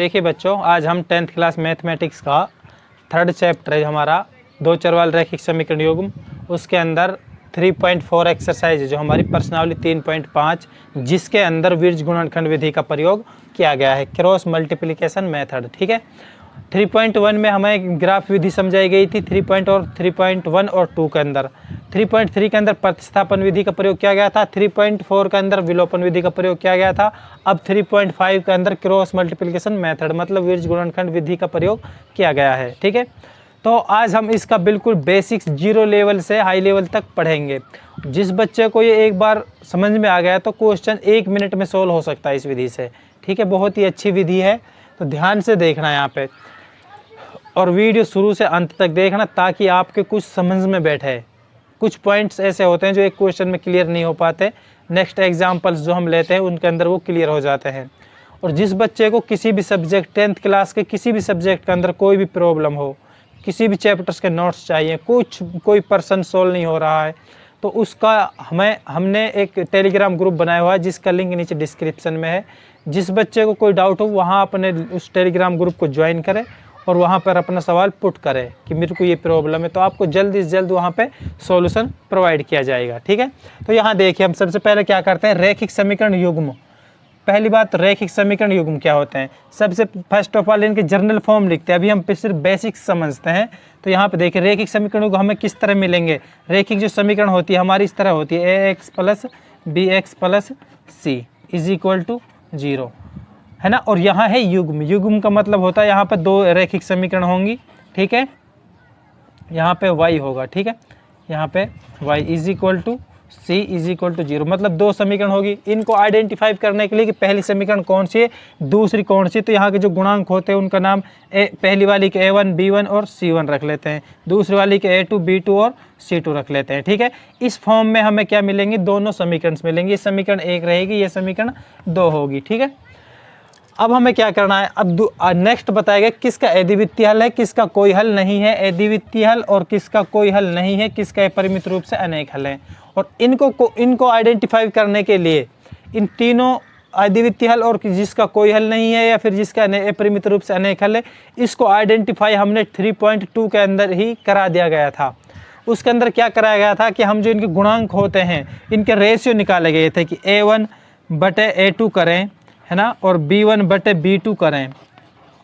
देखिए बच्चों, आज हम 10th क्लास मैथमेटिक्स का 3rd चैप्टर है हमारा दो चर वाले रैखिक समीकरण युग्म। उसके अंदर 3.4 एक्सरसाइज है जो हमारी प्रश्नावली 3.5 जिसके अंदर बीज गुणनखंड विधि का प्रयोग किया गया है, क्रॉस मल्टीप्लिकेशन मेथड। ठीक है, 3.1 में हमें ग्राफ विधि समझाई गई थी 3.1 और 2 के अंदर। 3.3 के अंदर प्रतिस्थापन विधि का प्रयोग किया गया था। 3.4 के अंदर विलोपन विधि का प्रयोग किया गया था। अब 3.5 के अंदर क्रॉस मल्टीप्लिकेशन मेथड मतलब बीज गुणनखंड विधि का प्रयोग किया गया है। ठीक है, तो आज हम इसका बिल्कुल बेसिक्स 0 लेवल से हाई लेवल तक पढ़ेंगे। जिस बच्चे को ये एक बार समझ में आ गया तो क्वेश्चन 1 मिनट में सोल्व हो सकता है इस विधि से। ठीक है, बहुत ही अच्छी विधि है, तो ध्यान से देखना यहाँ पे और वीडियो शुरू से अंत तक देखना ताकि आपके कुछ समझ में बैठे। कुछ पॉइंट्स ऐसे होते हैं जो एक क्वेश्चन में क्लियर नहीं हो पाते, नेक्स्ट एग्जाम्पल्स जो हम लेते हैं उनके अंदर वो क्लियर हो जाते हैं। और जिस बच्चे को किसी भी सब्जेक्ट 10th क्लास के किसी भी सब्जेक्ट के अंदर कोई भी प्रॉब्लम हो, किसी भी चैप्टर्स के नोट्स चाहिए, कोई पर्सन सोल्व नहीं हो रहा है, तो उसका हमने एक टेलीग्राम ग्रुप बनाया हुआ है जिसका लिंक नीचे डिस्क्रिप्शन में है। जिस बच्चे को कोई डाउट हो वहाँ अपने उस टेलीग्राम ग्रुप को ज्वाइन करें और वहाँ पर अपना सवाल पुट करें कि मेरे को ये प्रॉब्लम है, तो आपको जल्द से जल्द वहाँ पे सॉल्यूशन प्रोवाइड किया जाएगा। ठीक है, तो यहाँ देखिए हम सबसे पहले क्या करते हैं, रैखिक समीकरण युग्म। पहली बात, रैखिक समीकरण युग्म क्या होते हैं, सबसे फर्स्ट ऑफ ऑल इनके जर्नल फॉर्म लिखते हैं। अभी हम सिर्फ बेसिक्स समझते हैं। तो यहाँ पे देखिए रैखिक समीकरण युग्म हमें किस तरह मिलेंगे। रैखिक जो समीकरण होती है हमारी इस तरह होती है, ax + bx + c = 0, है ना। और यहाँ है युग्म। युग्म का मतलब होता है यहाँ पे दो रैखिक समीकरण होंगी। ठीक है, यहाँ पे y होगा। ठीक है, यहाँ पे y = c = 0 मतलब दो समीकरण होगी। इनको आइडेंटिफाई करने के लिए कि पहली समीकरण कौन सी है, दूसरी कौन सी, तो यहाँ के जो गुणांक होते हैं उनका नाम पहली वाली के a1 b1 और c1 रख लेते हैं, दूसरी वाली के a2 b2 और c2 रख लेते हैं। ठीक है, इस फॉर्म में हमें क्या मिलेंगे, दोनों समीकरण मिलेंगे। ये समीकरण 1 रहेगी, ये समीकरण 2 होगी। ठीक है, अब हमें क्या करना है, अब नेक्स्ट बताएगा किसका अद्वितीय हल है, किसका कोई हल नहीं है। अद्वितीय हल और किसका कोई हल नहीं है, किसका परिमित रूप से अनेक हल है। और इनको आइडेंटिफाई करने के लिए इन तीनों अद्वितीय हल और जिसका कोई हल नहीं है या फिर जिसका अपरिमित रूप से अनेक हल है, इसको आइडेंटिफाई हमने 3.2 के अंदर ही करा दिया गया था। उसके अंदर क्या कराया गया था कि हम जो इनके गुणांक होते हैं इनके रेशियो निकाले गए थे कि a1/a2 करें, है ना, और b1/b2 करें,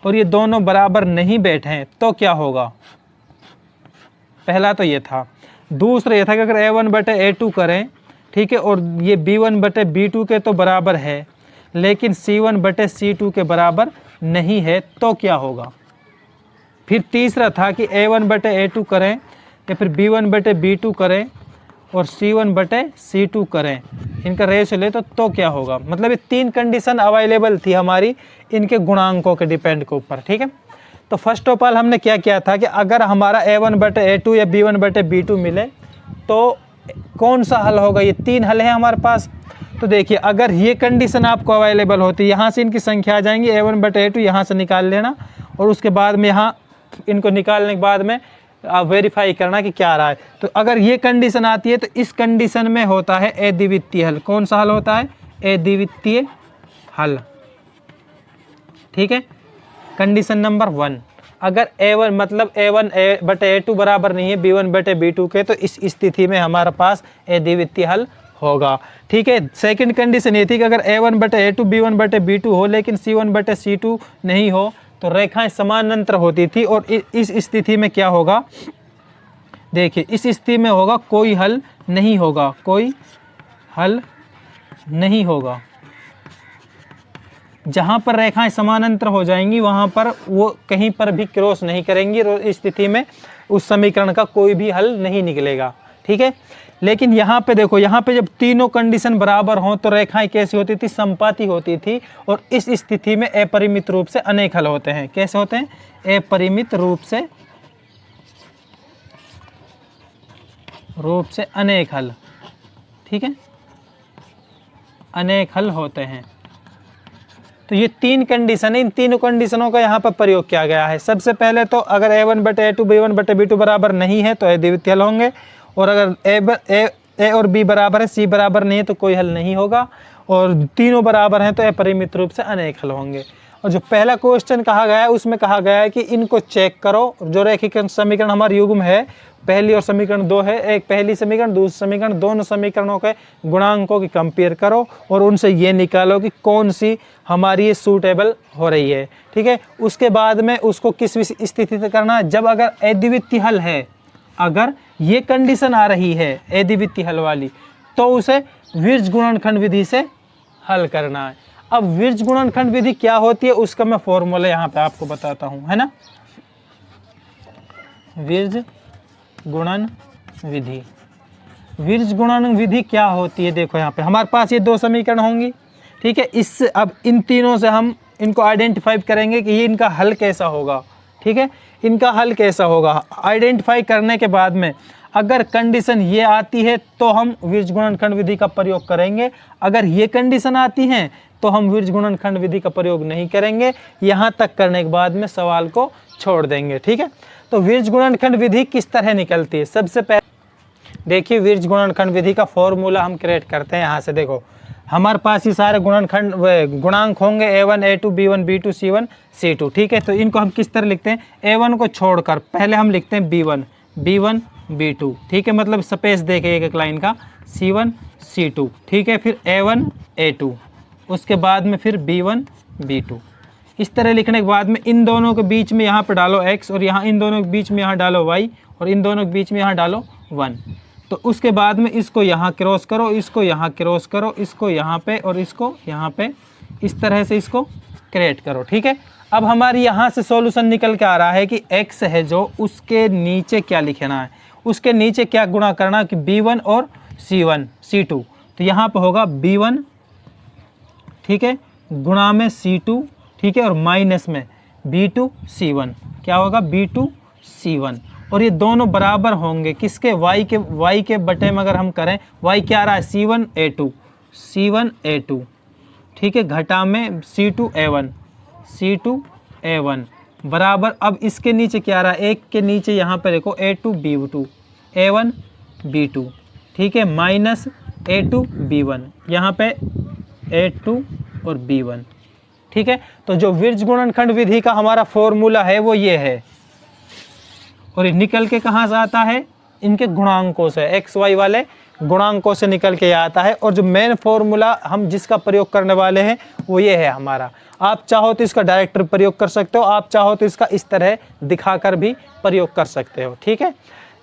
और ये दोनों बराबर नहीं बैठे हैं तो क्या होगा। पहला तो ये था। दूसरा ये था कि अगर a1/a2 करें, ठीक है, और ये b1/b2 के तो बराबर है लेकिन c1/c2 के बराबर नहीं है तो क्या होगा। फिर तीसरा था कि a1/a2 करें या फिर b1/b2 करें और c1/c2 करें, इनका रेशियो ले तो क्या होगा। मतलब ये 3 कंडीशन अवेलेबल थी हमारी इनके गुणांकों के डिपेंड के ऊपर। ठीक है, तो फर्स्ट ऑफ ऑल हमने क्या किया था कि अगर हमारा a1/a2 या b1/b2 मिले तो कौन सा हल होगा। ये 3 हल हैं हमारे पास। तो देखिए अगर ये कंडीशन आपको अवेलेबल होती, यहाँ से इनकी संख्या आ जाएंगी, a1/a2 यहाँ से निकाल लेना और उसके बाद में यहाँ इनको निकालने के बाद में आप वेरीफाई करना कि क्या आ रहा है। तो अगर ये कंडीशन आती है तो इस कंडीशन में होता है अद्वितीय हल। कौन सा हल होता है, अद्वितीय हल। ठीक है, कंडीशन नंबर 1, अगर a1 मतलब a1/a2 बराबर नहीं है b1/b2 के, तो इस स्थिति में हमारे पास अद्वितीय हल होगा। ठीक है, सेकंड कंडीशन ये थी कि अगर a1/a2 b1/b2 हो लेकिन c1/c2 नहीं हो तो रेखाएं समानांतर होती थी। और इस स्थिति में क्या होगा, देखिए इस स्थिति में होगा कोई हल नहीं होगा, कोई हल नहीं होगा। जहाँ पर रेखाएं समानांतर हो जाएंगी वहाँ पर वो कहीं पर भी क्रॉस नहीं करेंगी और इस स्थिति में उस समीकरण का कोई भी हल नहीं निकलेगा। ठीक है, लेकिन यहाँ पे देखो, यहाँ पे जब तीनों कंडीशन बराबर हों तो रेखाएं कैसी होती थी, समपाती होती थी। और इस स्थिति में अपरिमित रूप से अनेक हल होते हैं। कैसे होते हैं, अपरिमित रूप से अनेक हल। ठीक है, अनेक हल होते हैं। तो ये 3 कंडीशन है, इन तीनों कंडीशनों का यहाँ पर प्रयोग किया गया है। सबसे पहले तो अगर a1/a2 b1/b2 बराबर नहीं है तो अद्वितीय हल होंगे, और अगर a और b बराबर है, c बराबर नहीं है तो कोई हल नहीं होगा, और तीनों बराबर हैं तो अपरिमित रूप से अनेक हल होंगे। और जो पहला क्वेश्चन कहा गया है उसमें कहा गया है कि इनको चेक करो। जो रैखिक समीकरण हमारे युग्म है, पहली और समीकरण 2 है, एक पहली समीकरण दूसरी समीकरण, दोनों समीकरणों के गुणांकों की कंपेयर करो और उनसे ये निकालो कि कौन सी हमारी ये सूटेबल हो रही है। ठीक है, उसके बाद में उसको किस स्थिति से करना है, जब अगर अद्वितीय हल है, अगर ये कंडीशन आ रही है अद्वितीय हल वाली, तो उसे विर्ज गुणनखंड विधि से हल करना है। अब विर्ज गुणनखंड विधि क्या होती है उसका मैं फॉर्मूला यहाँ पे आपको बताता हूँ, है ना। विर्ज गुणन विधि, विर्ज गुणन विधि क्या होती है, देखो यहाँ पे हमारे पास ये 2 समीकरण होंगी। ठीक है, इससे अब इन तीनों से हम इनको आइडेंटिफाई करेंगे कि ये इनका हल कैसा होगा। ठीक है, इनका हल कैसा होगा, आइडेंटिफाई करने के बाद में अगर कंडीशन ये आती है तो हम विर्ज गुणनखंड विधि का प्रयोग करेंगे, अगर ये कंडीशन आती हैं तो हम विर्ज गुणनखंड विधि का प्रयोग नहीं करेंगे। यहाँ तक करने के बाद में सवाल को छोड़ देंगे। ठीक है, तो विर्ज गुणनखंड विधि किस तरह निकलती है, सबसे पहले देखिए विर्ज गुणनखंड विधि का फॉर्मूला हम क्रिएट करते हैं। यहाँ से देखो हमारे पास ये सारे गुणांक होंगे a1 a2 b1 b2 c1 c2। ठीक है, तो इनको हम किस तरह लिखते हैं, a1 को छोड़कर पहले हम लिखते हैं b1 b2। ठीक है, मतलब स्पेस देके एक लाइन का c1 c2। ठीक है, फिर a1 a2, उसके बाद में फिर b1 b2। इस तरह लिखने के बाद में इन दोनों के बीच में यहाँ पे डालो x और यहाँ इन दोनों के बीच में यहाँ डालो y और इन दोनों के बीच में यहाँ डालो 1। तो उसके बाद में इसको यहाँ क्रॉस करो, इसको यहाँ क्रॉस करो, इसको यहाँ पे और इसको यहाँ पे, इस तरह से इसको क्रिएट करो। ठीक है, अब हमारी यहाँ से सॉल्यूशन निकल के आ रहा है कि x है जो, उसके नीचे क्या लिखना है, उसके नीचे क्या गुणा करना है कि b1 और c1 c2। तो यहाँ पे होगा b1, ठीक है, गुणा में c2, ठीक है, और माइनस में b2 c1, क्या होगा b2 c1। और ये दोनों बराबर होंगे किसके, y के बटे में अगर हम करें, y क्या आ रहा है c1 a2, ठीक है, घटा में c2 a1 बराबर, अब इसके नीचे क्या आ रहा है, एक के नीचे यहाँ पे देखो a2 b2, ठीक है, माइनस a2 b1, यहाँ पे a2 और b1। ठीक है, तो जो विर्ज गुणनखंड विधि का हमारा फॉर्मूला है वो ये है, और ये निकल के कहाँ से आता है, इनके गुणांकों से, एक्स वाई वाले गुणांकों से निकल के आता है। और जो मेन फॉर्मूला हम जिसका प्रयोग करने वाले हैं वो ये है हमारा। आप चाहो तो इसका डायरेक्ट प्रयोग कर सकते हो, आप चाहो तो इसका इस तरह दिखाकर भी प्रयोग कर सकते हो। ठीक है,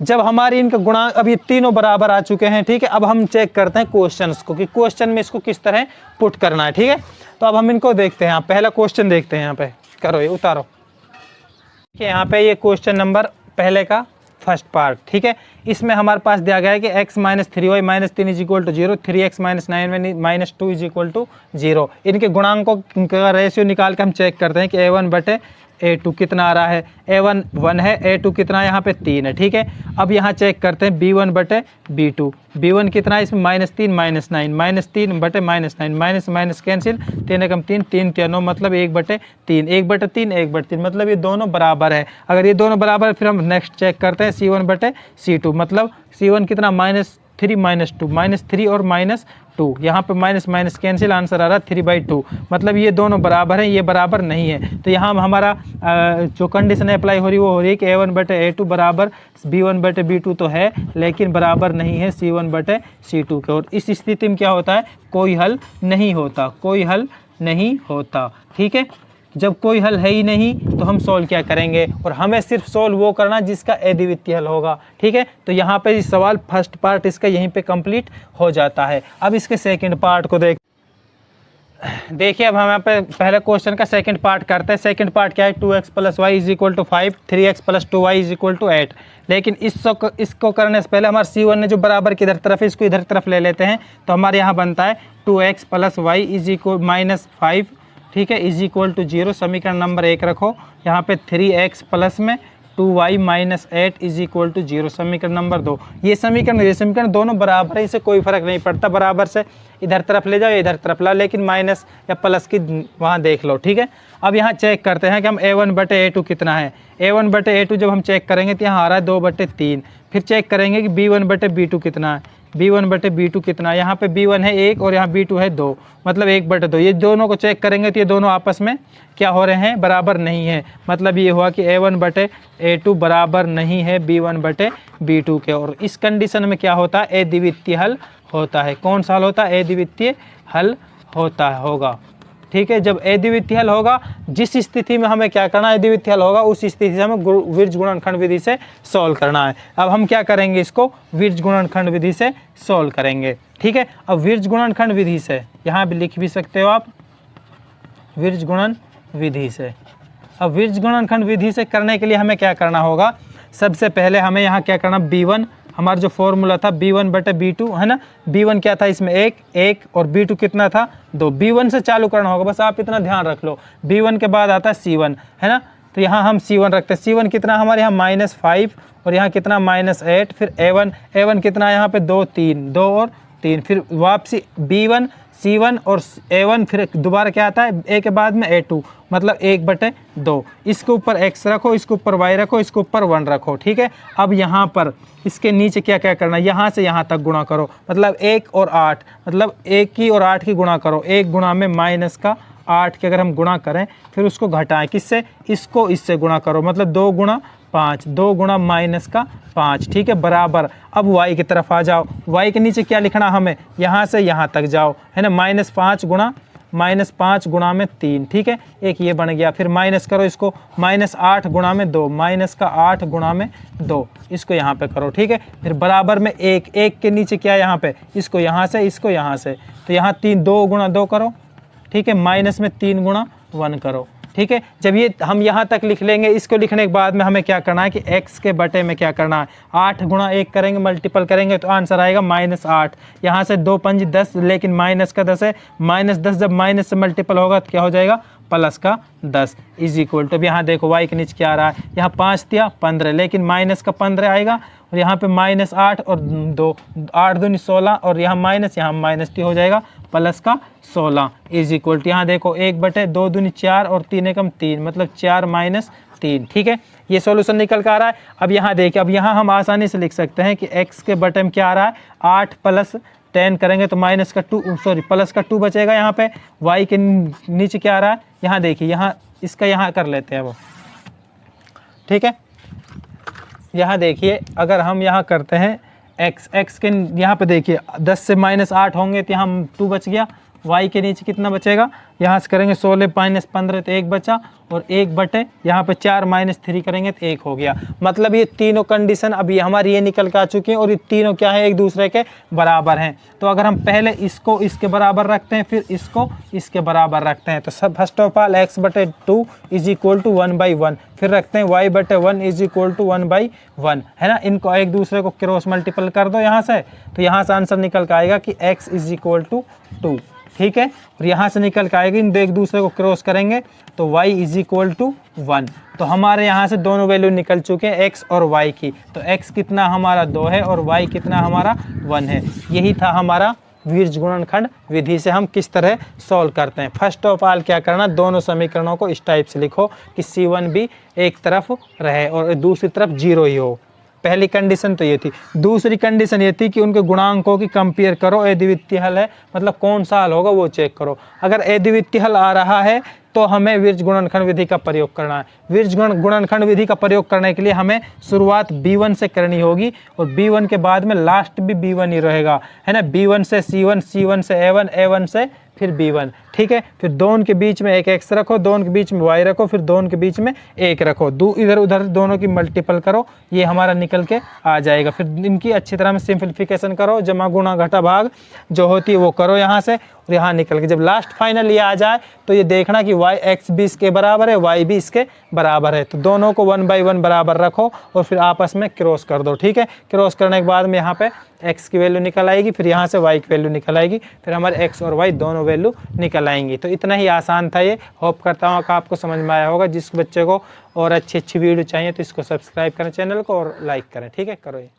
जब हमारी इनका गुणांक अब ये तीनों बराबर आ चुके हैं, ठीक है, अब हम चेक करते हैं क्वेश्चंस को कि क्वेश्चन में इसको किस तरह पुट करना है। ठीक है, तो अब हम इनको देखते हैं। पहला क्वेश्चन देखते हैं, यहाँ पे करो, ये उतारो। ठीक है, यहाँ पे ये क्वेश्चन नंबर पहले का फर्स्ट पार्ट। ठीक है, इसमें हमारे पास दिया गया है कि x minus 3y minus 3 is equal to 0, 3x minus 9y minus 2 is equal to 0। इनके गुणांकों का रेशियो निकाल के हम चेक करते हैं कि a1 बटे a2 कितना आ रहा है, a1 1 है, a2 कितना है, यहाँ पे 3 है। ठीक है, अब यहाँ चेक करते हैं b1 बटे b1 कितना है, इसमें -3 -9, -3 बटे -9, माइनस माइनस कैंसिल, 3 एकम 3, 3 3 9, मतलब 1/3, 1/3 मतलब ये दोनों बराबर है। अगर ये दोनों बराबर है फिर हम नेक्स्ट चेक करते हैं c1 बटे c2, मतलब c1 कितना -3 -2, -3 और -2, यहाँ पे माइनस माइनस कैंसिल, आंसर आ रहा है 3/2, मतलब ये दोनों बराबर हैं, ये बराबर नहीं है। तो यहाँ हमारा जो कंडीशन अप्लाई हो रही है वो हो रही है कि a1 बटे a2 बराबर b1 बटे b2 तो है, लेकिन बराबर नहीं है c1 बटे c2 के। और इस स्थिति में क्या होता है, कोई हल नहीं होता। ठीक है, जब कोई हल है ही नहीं तो हम सोल्व क्या करेंगे, और हमें सिर्फ सोल्व वो करना जिसका अद्वितीय हल होगा। ठीक है, तो यहाँ पे इस सवाल फर्स्ट पार्ट इसका यहीं पे कंप्लीट हो जाता है। अब इसके सेकंड पार्ट को देखिए, अब हम यहाँ पे पहले क्वेश्चन का सेकंड पार्ट करते हैं। सेकंड पार्ट क्या है, 2x plus Y is equal to 5, 3x plus 2y is equal to 8। लेकिन इसको करने से पहले हमारे c1 ने जो बराबर की इधर तरफ है, इसको इधर तरफ ले लेते हैं। तो हमारे यहाँ बनता है 2x plus Y is equal -5, ठीक है, इज इक्वल टू 0। समीकरण नंबर 1 रखो, यहाँ पे 3x प्लस में 2y minus 8 is equal to 0। समीकरण नंबर 2, ये समीकरण दोनों बराबर है, इससे कोई फर्क नहीं पड़ता, बराबर से इधर तरफ ले जाओ, इधर तरफ लाओ, लेकिन माइनस या प्लस की वहाँ देख लो। ठीक है, अब यहाँ चेक करते हैं कि हम a1 बटे a2 कितना है। a1 बटे a2 जब हम चेक करेंगे तो यहाँ आ रहा है 2/3। फिर चेक करेंगे कि b1 बटे b2 कितना है, B1/B2 कितना, यहाँ पे B1 है 1 और यहाँ B2 है 2, मतलब 1/2। ये दोनों को चेक करेंगे तो ये दोनों आपस में क्या हो रहे हैं, बराबर नहीं है। मतलब ये हुआ कि A1/A2 बराबर नहीं है B1/B2 के। और इस कंडीशन में क्या होता है, अद्वितीय हल होता है। कौन सा हल होता है, अद्वितीय हल होगा। ठीक है, जब अद्वितीय हल होगा, जिस स्थिति में हमें क्या करना है, अद्वितीय हल होगा, उस स्थिति से हमें विर्ज गुणनखंड विधि से सॉल्व करना है। अब हम क्या करेंगे, इसको विर्ज गुणनखंड विधि से सॉल्व करेंगे। ठीक है, अब विर्ज गुणनखंड विधि से यहाँ भी लिख भी सकते हो आप, विर्ज गुणन विधि से। अब विर्ज गुणनखंड विधि से करने के लिए हमें क्या करना होगा, सबसे पहले हमें यहाँ क्या करना, B1 हमारा जो फॉर्मूला था B1/B2 है ना, B1 क्या था इसमें 1 और B2 कितना था 2। B1 से चालू करना होगा, बस आप इतना ध्यान रख लो। B1 के बाद आता है C1 है ना, तो यहाँ हम C1 रखते हैं। C1 कितना हमारे यहाँ -5 और यहाँ कितना -8। फिर A1 कितना यहाँ पे 2 और 3। फिर वापसी B1 C1 और A1, फिर दोबारा क्या आता है A के बाद में A2, मतलब 1/2। इसके ऊपर x रखो, इसके ऊपर y रखो, इसके ऊपर 1 रखो। ठीक है, अब यहाँ पर इसके नीचे क्या क्या करना, यहाँ से यहाँ तक गुणा करो, मतलब 1 और 8, मतलब 1 की और 8 की गुणा करो। 1 गुणा में -8 के अगर हम गुणा करें, फिर उसको घटाएं किससे, इसको इससे गुणा करो, मतलब 2 गुणा 5, 2 गुणा -5। ठीक है, बराबर। अब y की तरफ आ जाओ, y के नीचे क्या लिखना हमें, यहाँ से यहाँ तक जाओ है ना, -5 गुणा में 3। ठीक है, एक ये बन गया। फिर माइनस करो इसको, -8 गुणा में 2, -8 गुणा में 2, इसको यहाँ पे करो। ठीक है, फिर बराबर में 1 के नीचे क्या है यहाँ पे, इसको यहाँ से, इसको यहाँ से, तो यहाँ 2 गुणा 2 करो। ठीक है, माइनस में 3 गुणा 1 करो। ठीक है, जब ये हम यहाँ तक लिख लेंगे, इसको लिखने के बाद में हमें क्या करना है कि x के बटे में क्या करना है, 8 गुणा 1 करेंगे, मल्टीपल करेंगे तो आंसर आएगा -8। यहाँ से 2 पंज 10, लेकिन माइनस का 10 है, -10 जब माइनस से मल्टीपल होगा तो क्या हो जाएगा, प्लस का 10 इज इक्वल टू। अब यहाँ देखो y के नीचे क्या आ रहा है, यहाँ 5 दिया 15, लेकिन माइनस का 15 आएगा, और यहाँ पे -8 और 2, 8 दूनी 16, और यहाँ माइनस हो जाएगा प्लस का 16 इज इक्वल टू। यहाँ देखो 1/2 दूनी 4 और 3 एकम 3, मतलब 4 - 3। ठीक है, ये सॉल्यूशन निकल कर आ रहा है। अब यहाँ देखिए, अब यहाँ हम आसानी से लिख सकते हैं कि x के बटे में क्या आ रहा है, 8 + 10 करेंगे तो प्लस का 2 बचेगा। यहाँ पे y के नीचे क्या आ रहा है, यहाँ देखिए, यहाँ इसका यहाँ कर लेते हैं वो। ठीक है, यहाँ देखिए, अगर हम यहाँ करते हैं x के यहाँ पे देखिए 10 से -8 होंगे तो यहाँ 2 बच गया। y के नीचे कितना बचेगा, यहाँ से करेंगे 16 - 15 तो 1 बचा, और 1/, यहाँ पे 4 - 3 करेंगे तो 1 हो गया। मतलब ये तीनों कंडीशन अभी हमारी ये निकल के आ चुकी हैं, और ये तीनों क्या है, एक दूसरे के बराबर हैं। तो अगर हम पहले इसको इसके बराबर रखते हैं, फिर इसको इसके बराबर रखते हैं, तो सब first of all x/2 is equal to 1/1, फिर रखते हैं y/1 इज इक्वल टू 1/1 है ना। इनको एक दूसरे को क्रॉस मल्टीपल कर दो यहाँ से, तो यहाँ से आंसर निकल के आएगा कि x इज इक्वल टू 2। ठीक है, और यहाँ से निकल के आएगी, इन एक दूसरे को क्रॉस करेंगे तो y इज इक्वल टू 1। तो हमारे यहाँ से दोनों वैल्यू निकल चुके हैं x और y की। तो x कितना हमारा 2 है और y कितना हमारा 1 है। यही था हमारा विर्ज गुणनखंड विधि से हम किस तरह सॉल्व करते हैं। फर्स्ट ऑफ ऑल क्या करना, दोनों समीकरणों को इस टाइप से लिखो कि C1 भी एक तरफ रहे और दूसरी तरफ 0 ही हो। पहली कंडीशन तो ये थी। दूसरी कंडीशन ये थी कि उनके गुणांकों की कंपेयर करो, अद्वितीय हल है, मतलब कौन सा हल होगा वो चेक करो। अगर अद्वितीय हल आ रहा है तो हमें विर्ज गुणनखंड विधि का प्रयोग करना है। विर्ज गुणनखंड विधि का प्रयोग करने के लिए हमें शुरुआत B1 से करनी होगी, और B1 के बाद में लास्ट भी B1 ही रहेगा है ना। B1 से C1, C1 से A1, A1 से फिर B1। ठीक है, फिर दोनों के बीच में एक x रखो, दोनों के बीच में y रखो, फिर दोनों के बीच में 1 रखो, इधर उधर दोनों की मल्टीपल करो, ये हमारा निकल के आ जाएगा। फिर इनकी अच्छी तरह में सिंपलीफिकेशन करो, जमा गुणा घटा भाग जो होती है वो करो यहाँ से, और यहाँ निकल के जब लास्ट फाइनल ये आ जाए तो ये देखना कि x भी इसके बराबर है, y भी इसके बराबर है। तो दोनों को 1/1 बराबर रखो और फिर आपस में क्रॉस कर दो। ठीक है, क्रॉस करने के बाद में यहाँ पे x की वैल्यू निकल आएगी, फिर यहाँ से y की वैल्यू निकल आएगी, फिर हमारे x और y दोनों वैल्यू निकल आएंगी। तो इतना ही आसान था ये। होप करता हूँ कि आपको समझ में आया होगा। जिस बच्चे को और अच्छी वीडियो चाहिए तो इसको सब्सक्राइब करें चैनल को और लाइक करें। ठीक है, करो ये।